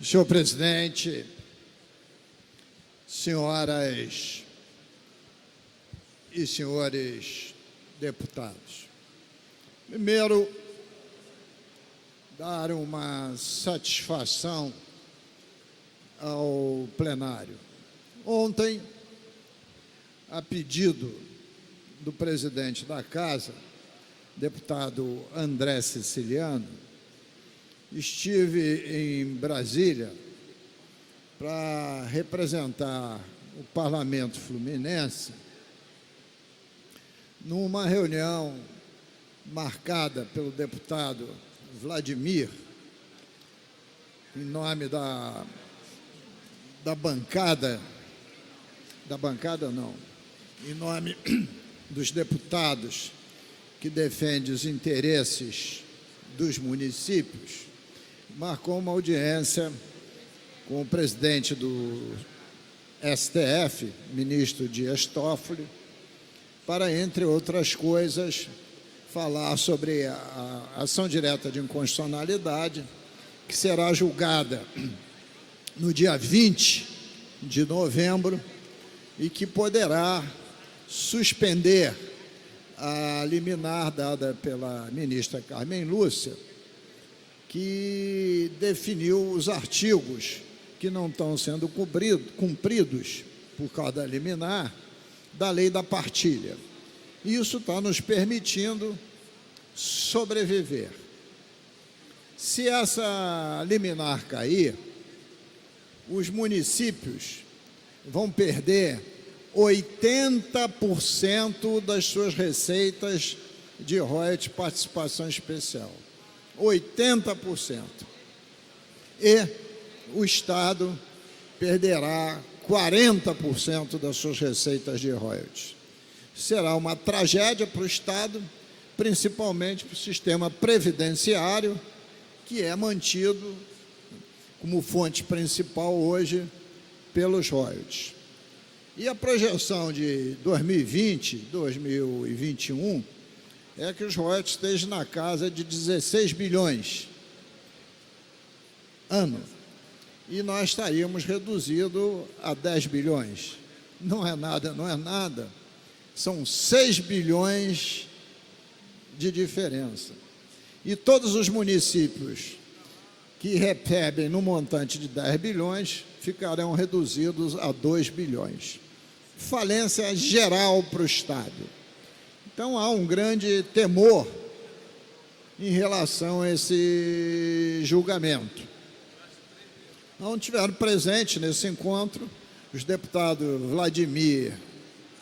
Senhor presidente, senhoras e senhores deputados, primeiro, dar uma satisfação ao plenário. Ontem, a pedido do presidente da Casa, deputado André Siciliano, estive em Brasília para representar o Parlamento Fluminense numa reunião marcada pelo deputado Vladimir, em nome da bancada não, em nome dos deputados que defendem os interesses dos municípios, marcou uma audiência com o presidente do STF, ministro Dias Toffoli, para, entre outras coisas, falar sobre a ação direta de inconstitucionalidade, que será julgada no dia 20 de novembro e que poderá suspender a liminar dada pela ministra Carmen Lúcia, que definiu os artigos que não estão sendo cumpridos por causa da liminar da lei da partilha. Isso está nos permitindo sobreviver. Se essa liminar cair, os municípios vão perder 80% das suas receitas de royalties de participação especial. 80%. E o Estado perderá 40% das suas receitas de royalties. Será uma tragédia para o Estado, principalmente para o sistema previdenciário, que é mantido como fonte principal hoje pelos royalties. E a projeção de 2020, 2021, é que os royalties estejam na casa de 16 bilhões ano. E nós estaríamos reduzidos a 10 bilhões. Não é nada, não é nada. São 6 bilhões de diferença. E todos os municípios que recebem no montante de 10 bilhões ficarão reduzidos a 2 bilhões. Falência geral para o Estado. Então, há um grande temor em relação a esse julgamento. Não tiveram presente nesse encontro os deputados Vladimir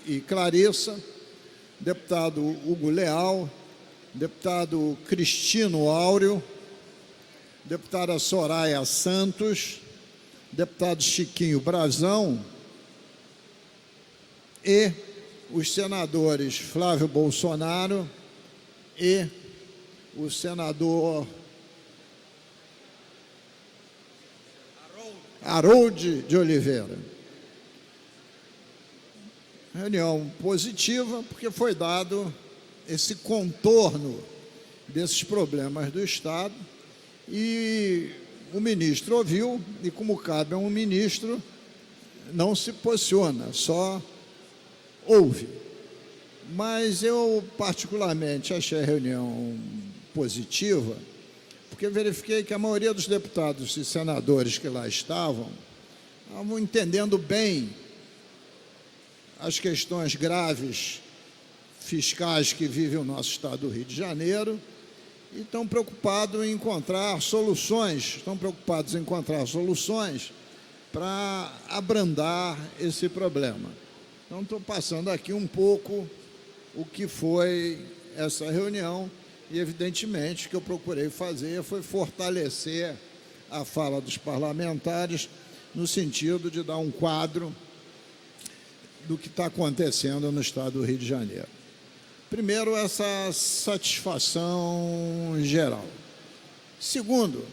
e Clarissa, deputado Hugo Leal, deputado Cristino Áureo, deputada Soraya Santos, deputado Chiquinho Brazão e os senadores Flávio Bolsonaro e o senador Harold de Oliveira. Reunião positiva, porque foi dado esse contorno desses problemas do Estado e o ministro ouviu e, como cabe a um ministro, não se posiciona, só ouve. Mas eu, particularmente, achei a reunião positiva, porque verifiquei que a maioria dos deputados e senadores que lá estavam entendendo bem as questões graves fiscais que vive o nosso estado do Rio de Janeiro e estão preocupados em encontrar soluções, para abrandar esse problema. Então, estou passando aqui um pouco o que foi essa reunião e, evidentemente, o que eu procurei fazer foi fortalecer a fala dos parlamentares no sentido de dar um quadro do que está acontecendo no estado do Rio de Janeiro. Primeiro, essa satisfação geral. Segundo,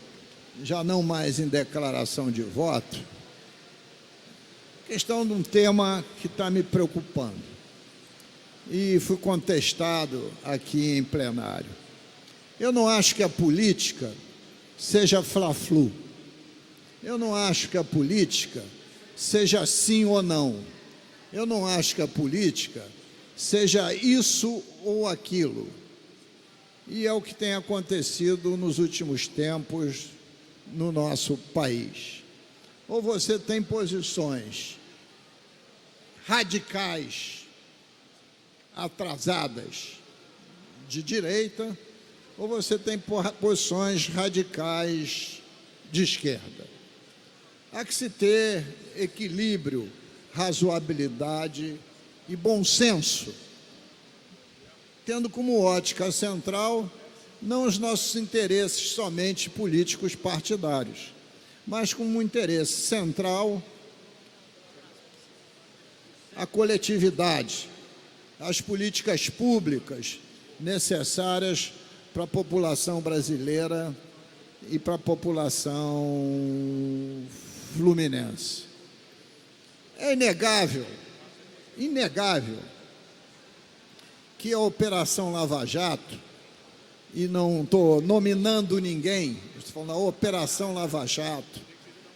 já não mais em declaração de voto, questão de um tema que está me preocupando e fui contestado aqui em plenário. Eu não acho que a política seja fla-flu. Eu não acho que a política seja sim ou não. Eu não acho que a política seja isso ou aquilo. E é o que tem acontecido nos últimos tempos no nosso país. Ou você tem posições radicais, atrasadas, de direita, ou você tem posições radicais de esquerda. Há que se ter equilíbrio, razoabilidade e bom senso, tendo como ótica central não os nossos interesses somente políticos partidários, mas como interesse central a coletividade, as políticas públicas necessárias para a população brasileira e para a população fluminense. É inegável que a Operação Lava Jato, e não estou nominando ninguém, estou falando da Operação Lava Jato,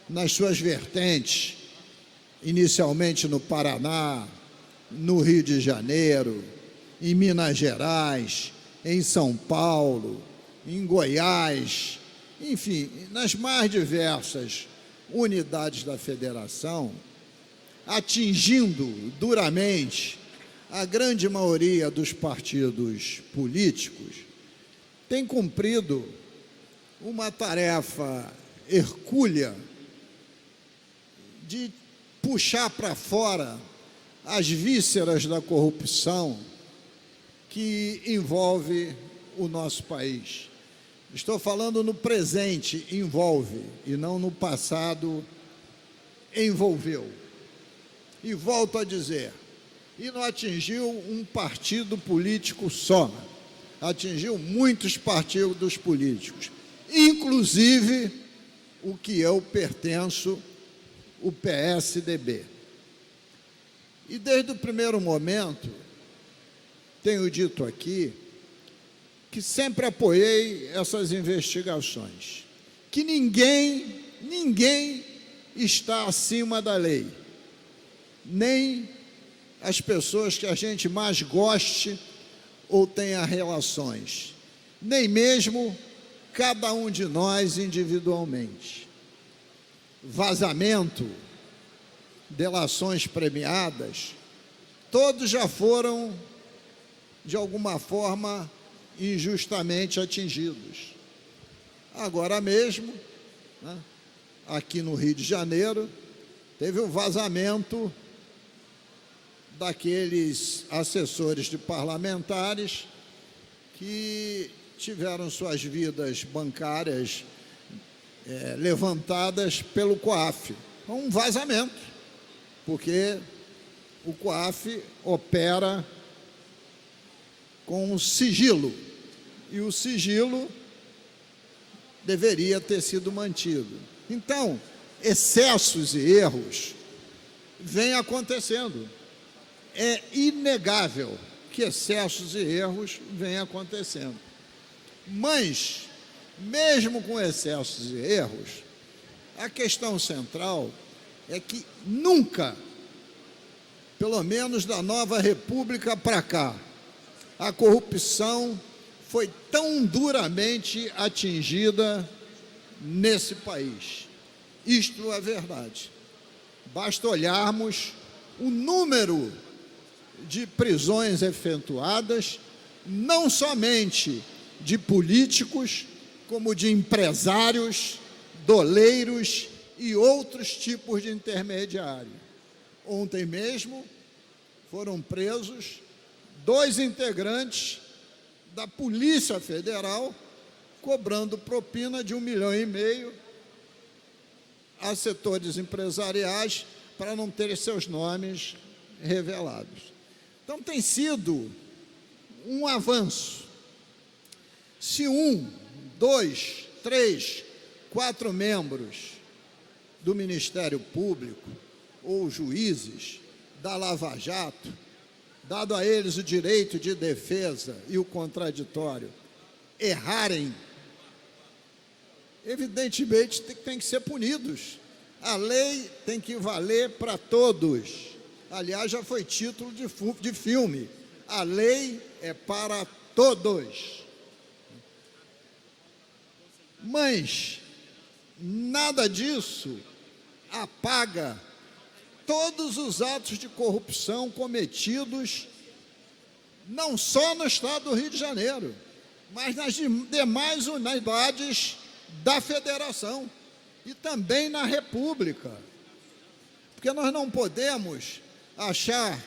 nas suas vertentes, inicialmente no Paraná, no Rio de Janeiro, em Minas Gerais, em São Paulo, em Goiás, enfim, nas mais diversas unidades da federação, atingindo duramente a grande maioria dos partidos políticos, tem cumprido uma tarefa hercúlea de puxar para fora as vísceras da corrupção que envolve o nosso país. Estou falando no presente, envolve, e não no passado, envolveu. E volto a dizer, e não atingiu um partido político só, atingiu muitos partidos políticos, inclusive o que eu pertenço, o PSDB. E desde o primeiro momento, tenho dito aqui, que sempre apoiei essas investigações, que ninguém está acima da lei, nem as pessoas que a gente mais goste ou tenha relações, nem mesmo cada um de nós individualmente. Vazamento, delações premiadas, todos já foram, de alguma forma, injustamente atingidos. Agora mesmo, né, aqui no Rio de Janeiro, teve o vazamento daqueles assessores de parlamentares que tiveram suas vidas bancárias levantadas pelo COAF. Um vazamento, porque o COAF opera com sigilo, e o sigilo deveria ter sido mantido. Então, excessos e erros vêm acontecendo. É inegável que excessos e erros vêm acontecendo. Mas, mesmo com excessos e erros, a questão central é que nunca, pelo menos da nova república para cá, a corrupção foi tão duramente atingida nesse país. Isto é verdade. Basta olharmos o número de prisões efetuadas, não somente de políticos, como de empresários, doleiros e outros tipos de intermediário. Ontem mesmo foram presos 2 integrantes da Polícia Federal, cobrando propina de R$ 1,5 milhão a setores empresariais para não terem seus nomes revelados. Então, tem sido um avanço. Se 1, 2, 3, 4 membros do Ministério Público ou juízes da Lava Jato, dado a eles o direito de defesa e o contraditório, errarem, evidentemente tem que ser punidos. A lei tem que valer para todos. Aliás, já foi título de filme. A lei é para todos. Mas nada disso apaga todos os atos de corrupção cometidos não só no estado do Rio de Janeiro, mas nas demais unidades da federação e também na República. Porque nós não podemos achar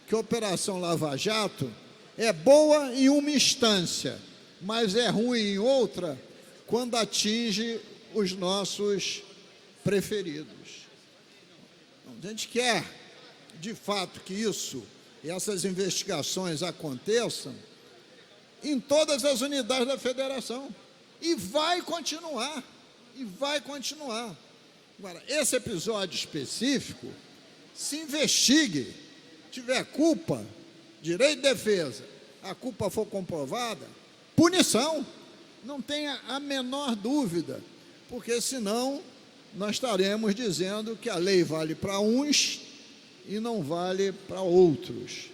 que a Operação Lava Jato é boa em uma instância, mas é ruim em outra quando atinge os nossos preferidos. A gente quer, de fato, que essas investigações aconteçam em todas as unidades da federação. E vai continuar. Agora, esse episódio específico, se investigue, tiver culpa, direito de defesa, a culpa for comprovada, punição. Não tenha a menor dúvida, porque senão nós estaremos dizendo que a lei vale para uns e não vale para outros.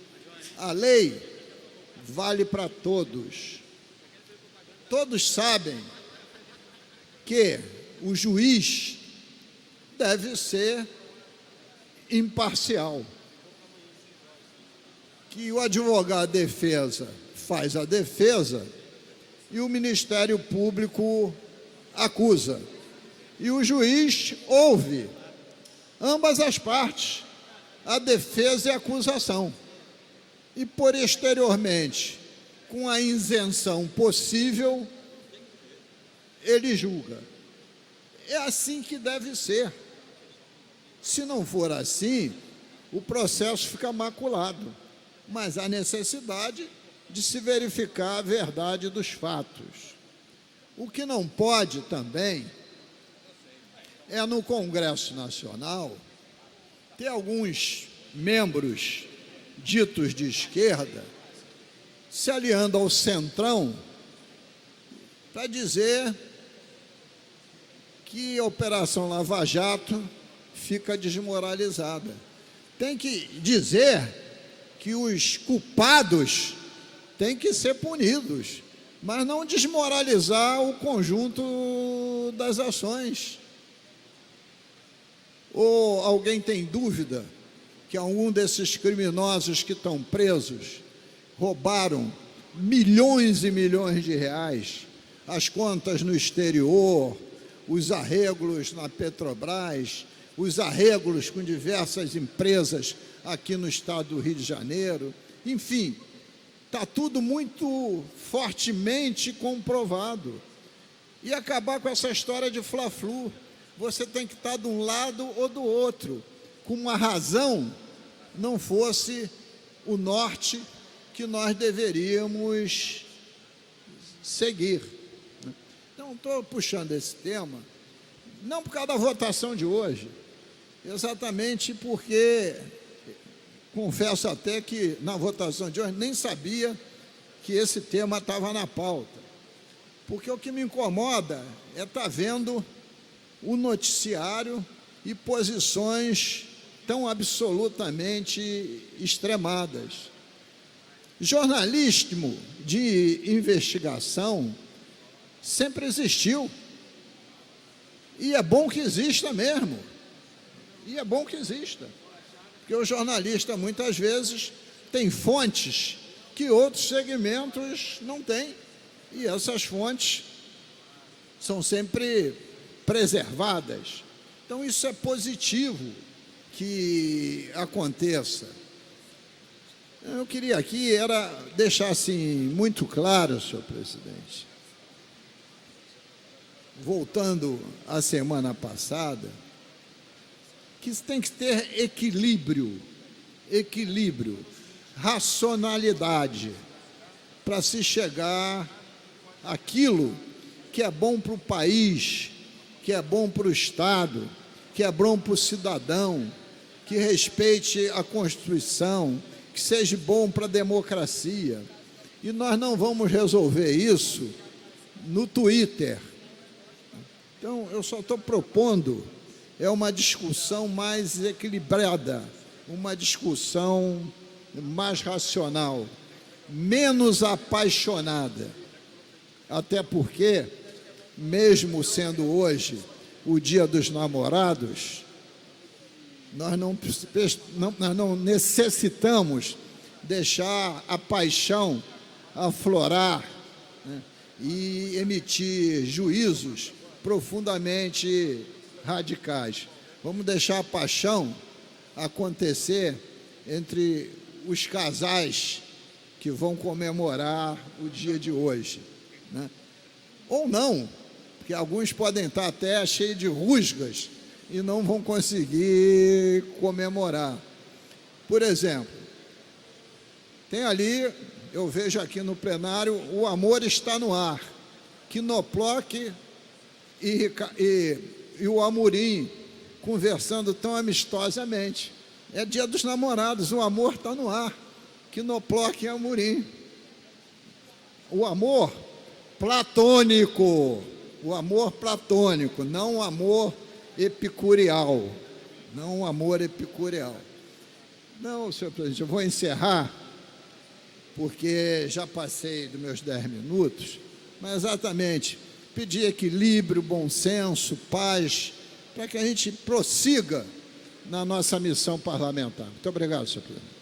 A lei vale para todos. Todos sabem que o juiz deve ser imparcial, que o advogado de defesa faz a defesa e o Ministério Público acusa. E o juiz ouve ambas as partes, a defesa e a acusação. E, posteriormente, com a isenção possível, ele julga. É assim que deve ser. Se não for assim, o processo fica maculado. Mas há necessidade de se verificar a verdade dos fatos. O que não pode também é no Congresso Nacional ter alguns membros ditos de esquerda se aliando ao Centrão para dizer que a Operação Lava Jato fica desmoralizada. Tem que dizer que os culpados têm que ser punidos, mas não desmoralizar o conjunto das ações. Ou alguém tem dúvida que algum desses criminosos que estão presos roubaram milhões e milhões de reais, as contas no exterior, os arreglos na Petrobras, os arreglos com diversas empresas aqui no estado do Rio de Janeiro, enfim, está tudo muito fortemente comprovado. E acabar com essa história de fla-flu. Você tem que estar de um lado ou do outro, com uma razão não fosse o norte que nós deveríamos seguir. Então, estou puxando esse tema, não por causa da votação de hoje, exatamente porque, confesso até que na votação de hoje nem sabia que esse tema estava na pauta, porque o que me incomoda é estar vendo o noticiário e posições tão absolutamente extremadas. Jornalismo de investigação sempre existiu, e é bom que exista mesmo, porque o jornalista muitas vezes tem fontes que outros segmentos não têm, e essas fontes são sempre preservadas. Então isso é positivo que aconteça. Eu queria aqui deixar assim muito claro, senhor presidente, voltando à semana passada, que tem que ter equilíbrio, racionalidade, para se chegar àquilo que é bom para o país, que é bom para o Estado, que é bom para o cidadão, que respeite a Constituição, que seja bom para a democracia. E nós não vamos resolver isso no Twitter. Então, eu só estou propondo é uma discussão mais equilibrada, uma discussão mais racional, menos apaixonada. Até porque, mesmo sendo hoje o Dia dos Namorados, nós não necessitamos deixar a paixão aflorar, né, e emitir juízos profundamente radicais. Vamos deixar a paixão acontecer entre os casais que vão comemorar o dia de hoje, né? Ou não, porque alguns podem estar até cheios de rusgas e não vão conseguir comemorar. Por exemplo, tem ali, eu vejo aqui no plenário, o Amor Está no Ar, Knoploch e o Amorim conversando tão amistosamente. É Dia dos Namorados, o amor está no ar, Knoploch e Amorim. O amor platônico, não o amor epicureal, não o amor epicureal. Não, senhor presidente, eu vou encerrar, porque já passei dos meus 10 minutos, mas exatamente pedir equilíbrio, bom senso, paz, para que a gente prossiga na nossa missão parlamentar. Muito obrigado, senhor presidente.